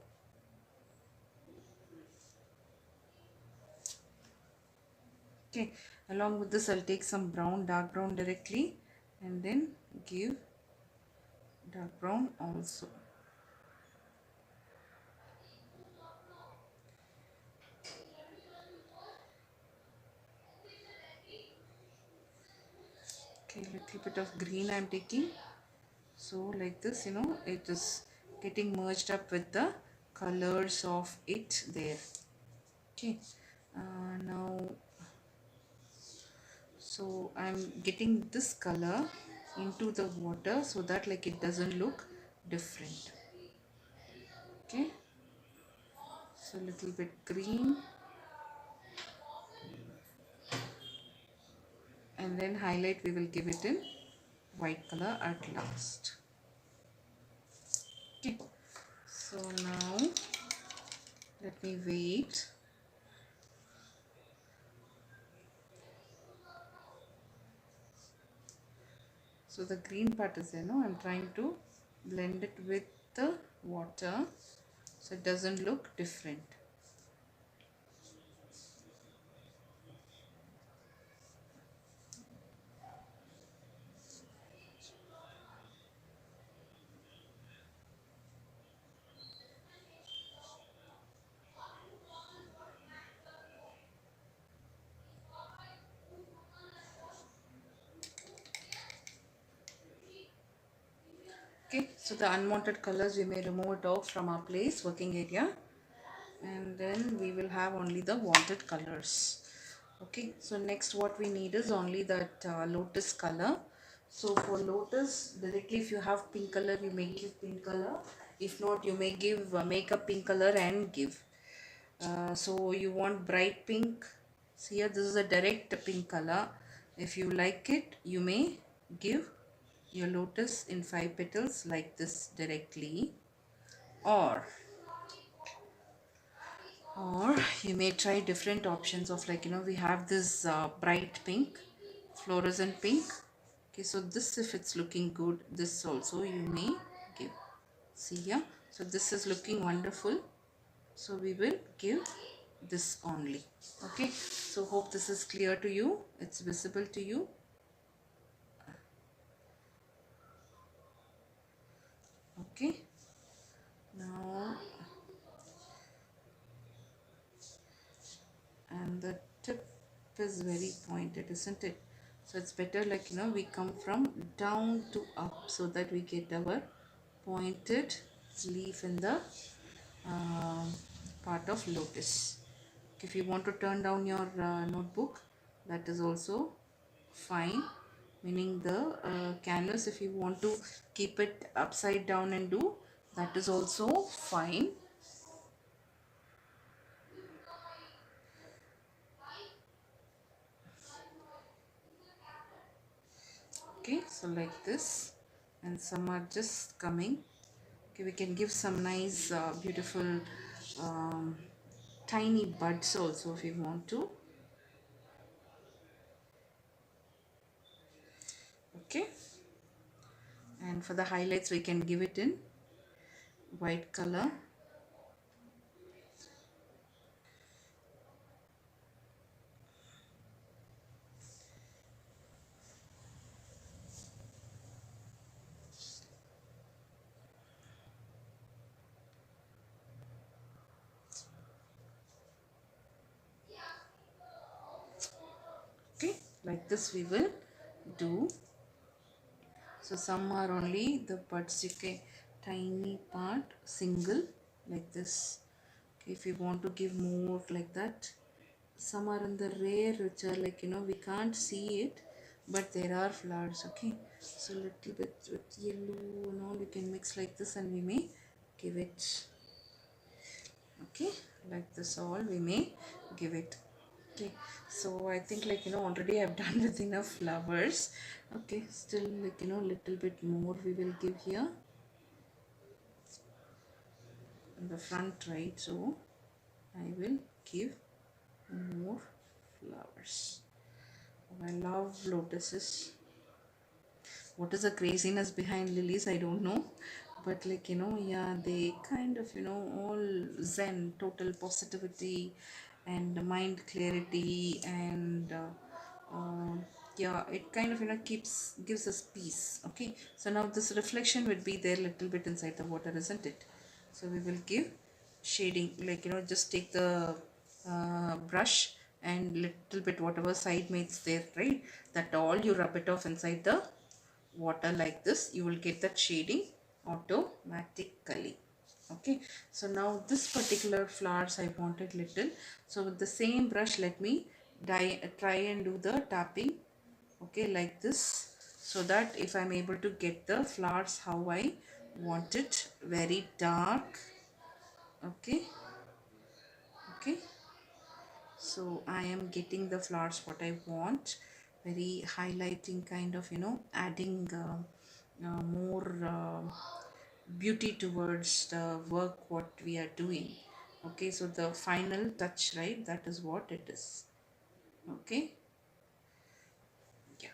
Okay, along with this, I'll take some brown, dark brown directly, and then give dark brown also. Okay, little bit of green I'm taking. So like this, it is getting merged up with the colors of it there. Okay, now, so I'm getting this color into the water so that, like, it doesn't look different. Okay, so little bit green, and then highlight we will give it in white color at last. Okay, so now let me wait. So the green part is there, no? I'm trying to blend it with the water so it doesn't look different. Okay, so the unwanted colors, we may remove it off from our place, working area, and then we will have only the wanted colors. Okay, so next what we need is only that lotus color. So for lotus, directly, if you have pink color, you may give pink color. If not, you may give make a pink color and give. So you want bright pink. See here, this is a direct pink color. If you like it, you may give your lotus in 5 petals like this directly, or you may try different options of, like, we have this bright pink, fluorescent pink. Okay, so this, if it's looking good, this also you may give. See here, so this is looking wonderful, so we will give this only. Okay, so hope this is clear to you, it's visible to you. Okay, now, and the tip is very pointed, isn't it? So it's better, like, we come from down to up so that we get our pointed leaf in the um part of lotus. If you want to turn down your notebook, that is also fine, meaning the canvas, if you want to keep it upside down and do, that is also fine. Okay, so like this, and some are just coming. Okay, we can give some nice beautiful um, tiny buds also if you want to. Okay, and for the highlights we can give it in white color. Okay, like this we will do. So some are only the buds, okay, tiny part, single, like this. Okay, if you want to give more like that, some are in the rare which are like, we can't see it, but there are flowers. Okay, so little bit with yellow and all you can mix like this, and we may give it. Okay, like this all we may give it. Okay, so I think like already I've done with enough flowers. Okay, still like little bit more we will give here in the front, right? So I will give more flowers. Oh, I love lotuses. What is the craziness behind lilies? I don't know, but like yeah, they kind of all zen, total positivity and mind clarity, and yeah, it kind of keeps gives us peace. Okay, so now this reflection would be there little bit inside the water, isn't it? So we will give shading, like just take the brush and little bit whatever side mates there, right, that all you rub it off inside the water like this, you will get that shading automatically. Okay, so now this particular flowers I wanted little, so with the same brush let me try and do the tapping. Okay, like this, so that if I'm able to get the flowers how I want it, very dark. Okay, okay, so I am getting the flowers what I want, very highlighting kind of adding more beauty towards the work what we are doing. Okay, so the final touch, right, that is what it is. Okay, yeah.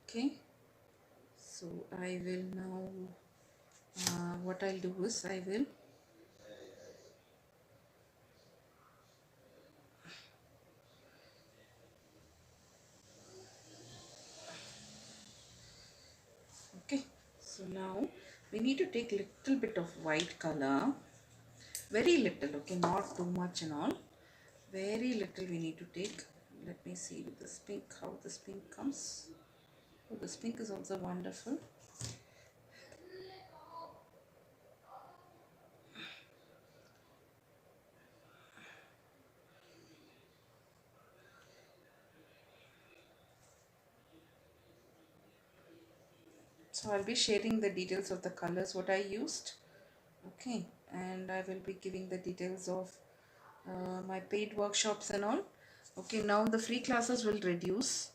Okay, so I will now what I'll do is I will, okay, so now we need to take little bit of white color, very little, okay, not too much and all, very little we need to take. Let me see with this pink how this pink comes. Oh, this pink is also wonderful. So I'll be sharing the details of the colors what I used. Okay, and I will be giving the details of my paid workshops and all. Okay, now the free classes will reduce.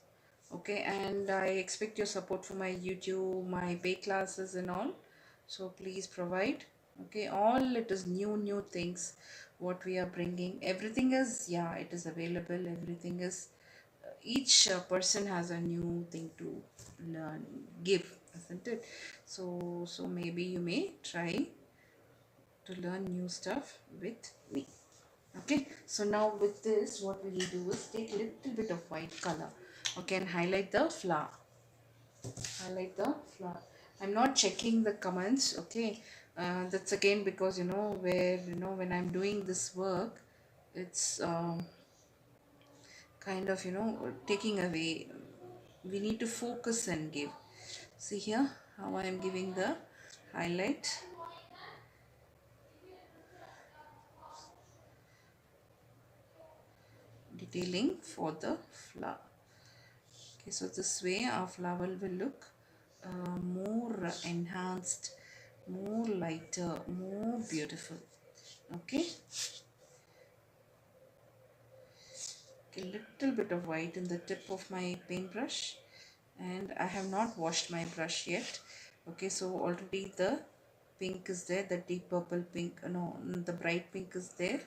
Okay, and I expect your support for my YouTube, my paid classes and all. So please provide. Okay, all it is new things what we are bringing. Everything is, yeah, it is available. Everything is, each person has a new thing to learn, give, isn't it? So maybe you may try to learn new stuff with me. Okay, so now with this what we will do is take little bit of white color, okay, and highlight the flower. Highlight the flower. I'm not checking the comments. Okay, that's again because where when I'm doing this work, it's kind of, taking away. We need to focus and give. See here how I am giving the highlight, detailing for the flower. Okay, so this way our flower will look more enhanced, more lighter, more beautiful. Okay, a little bit of white in the tip of my paintbrush, and I have not washed my brush yet. Okay, so already the pink is there, the deep purple pink, no, the bright pink is there.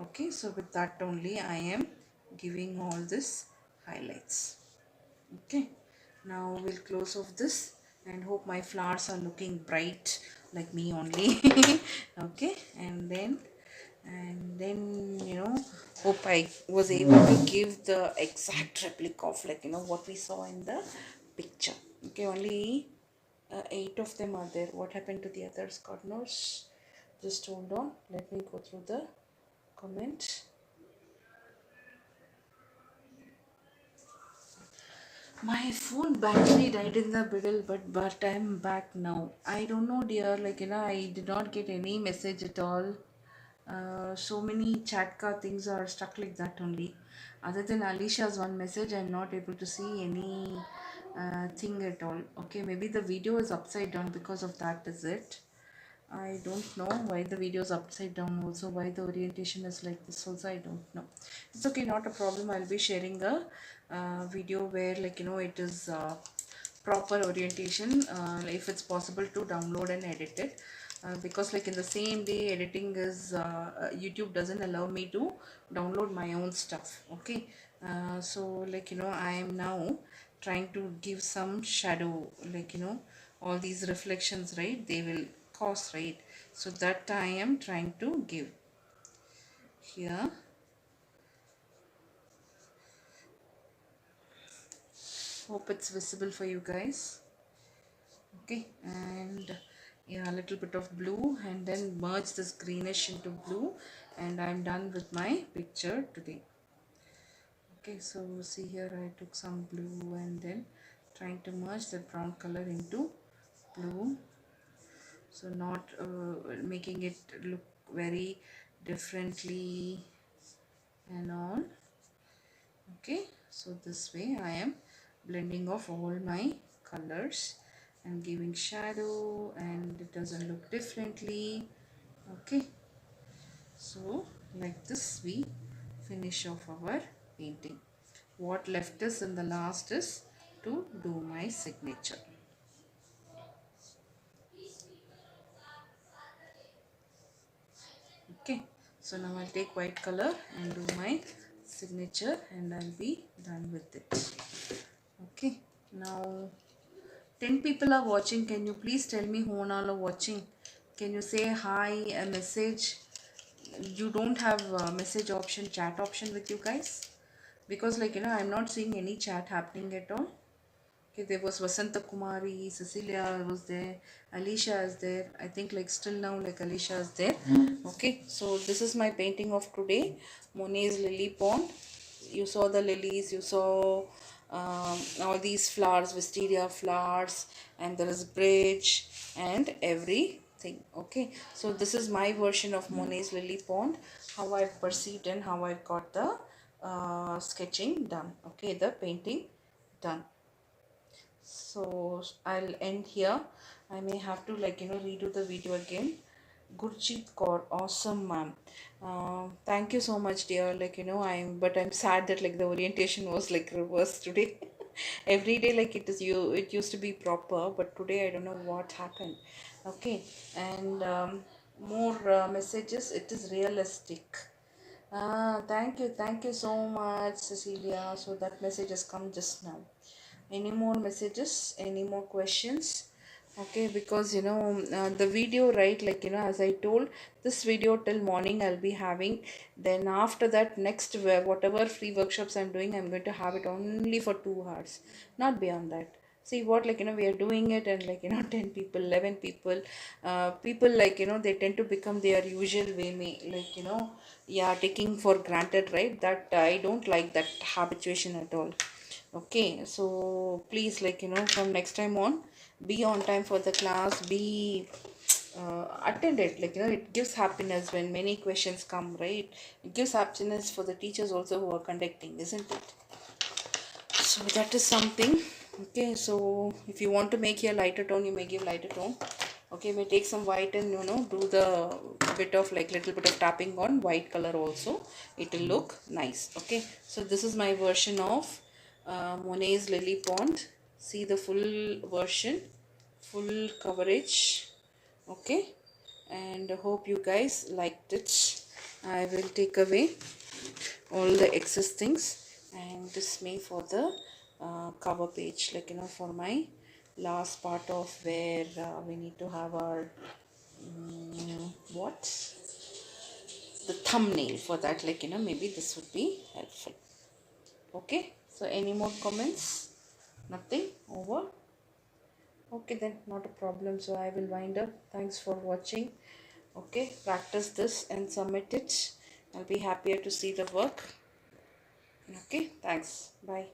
Okay, so with that only I am giving all this highlights. Okay, now we'll close off this and hope my flowers are looking bright like me only. Okay, and then hope I was able to give the exact replica of, like, what we saw in the picture. Okay, only 8 of them are there. What happened to the others, God knows. Just hold on, let me go through the comment. My phone battery died in the middle, but I'm back now. I don't know, dear. Like, I did not get any message at all. So many chat car things are stuck like that only. Other than Alicia's one message, I'm not able to see any thing at all. Okay, maybe the video is upside down because of that. Is it? I don't know why the video is upside down, also why the orientation is like this also, I don't know. It's okay, not a problem. I'll be sharing a video where, like, it is proper orientation, if it's possible to download and edit it, because, like, in the same day editing is YouTube doesn't allow me to download my own stuff. Okay, so, like, I am now trying to give some shadow, like, all these reflections, right, they will cause, right, so that I am trying to give here. Hope it's visible for you guys. Okay, and yeah, a little bit of blue, and then merge this greenish into blue, and I'm done with my picture today. Okay, so see here, I took some blue and then trying to merge the brown color into blue, so not making it look very differently and all. Okay, so this way I am blending off all my colors and giving shadow, and it doesn't look differently. Okay, so like this we finish off our painting. What left is in the last is to do my signature. Okay, so now I'll take white color and do my signature, and I'll be done with it. Okay, now 10 people are watching. Can you please tell me who all are watching? Can you say hi, a message? You don't have a message option, chat option with you guys? Because, like, I'm not seeing any chat happening at all. Okay, there was Vasanta Kumari, Cecilia was there, Alicia is there. I think, like, still now, like, Alicia is there. Okay, so this is my painting of today, Monet's Lily Pond. You saw the lilies, you saw all these flowers, wisteria flowers, and there is bridge and everything. Okay, so this is my version of Monet's Lily Pond, how I've perceived and how I've got the sketching done. Okay, the painting done. So I'll end here. I may have to, like, redo the video again. Gurjeet Kaur, awesome, ma'am. Thank you so much, dear. Like, I'm sad that, like, the orientation was, like, reversed today. Every day, like, it used to be proper, but today I don't know what happened. Okay, and more messages. It is realistic. Thank you so much, Cecilia. So that message has come just now. Any more messages? Any more questions? Okay, because, the video, right, like, as I told, this video till morning I'll be having. Then after that, next whatever free workshops I'm doing, I'm going to have it only for 2 hours, not beyond that. See what, like, we are doing it, and, like, 10 people, 11 people, people, like, they tend to become their usual way, like, yeah, taking for granted, right? That I don't like that habituation at all. Okay, so please, like, from next time on, be on time for the class, be attend it, like, it gives happiness when many questions come, right? It gives happiness for the teachers also who are conducting, isn't it? So that is something. Okay, so if you want to make your lighter tone, you may give lighter tone. Okay, may take some white and, do the bit of, like, little bit of tapping on white color also. It will look nice. Okay, so this is my version of Monet's Lily Pond. See the full version, full coverage. Okay, and I hope you guys liked it. I will take away all the excess things and this me for the cover page, like, for my last part of where we need to have our what, the thumbnail for that, like, maybe this would be helpful. Okay, so any more comments? Nothing? Over? Okay, then not a problem, so I will wind up. Thanks for watching. Okay, practice this and submit it. I'll be happier to see the work. Okay, thanks. Bye.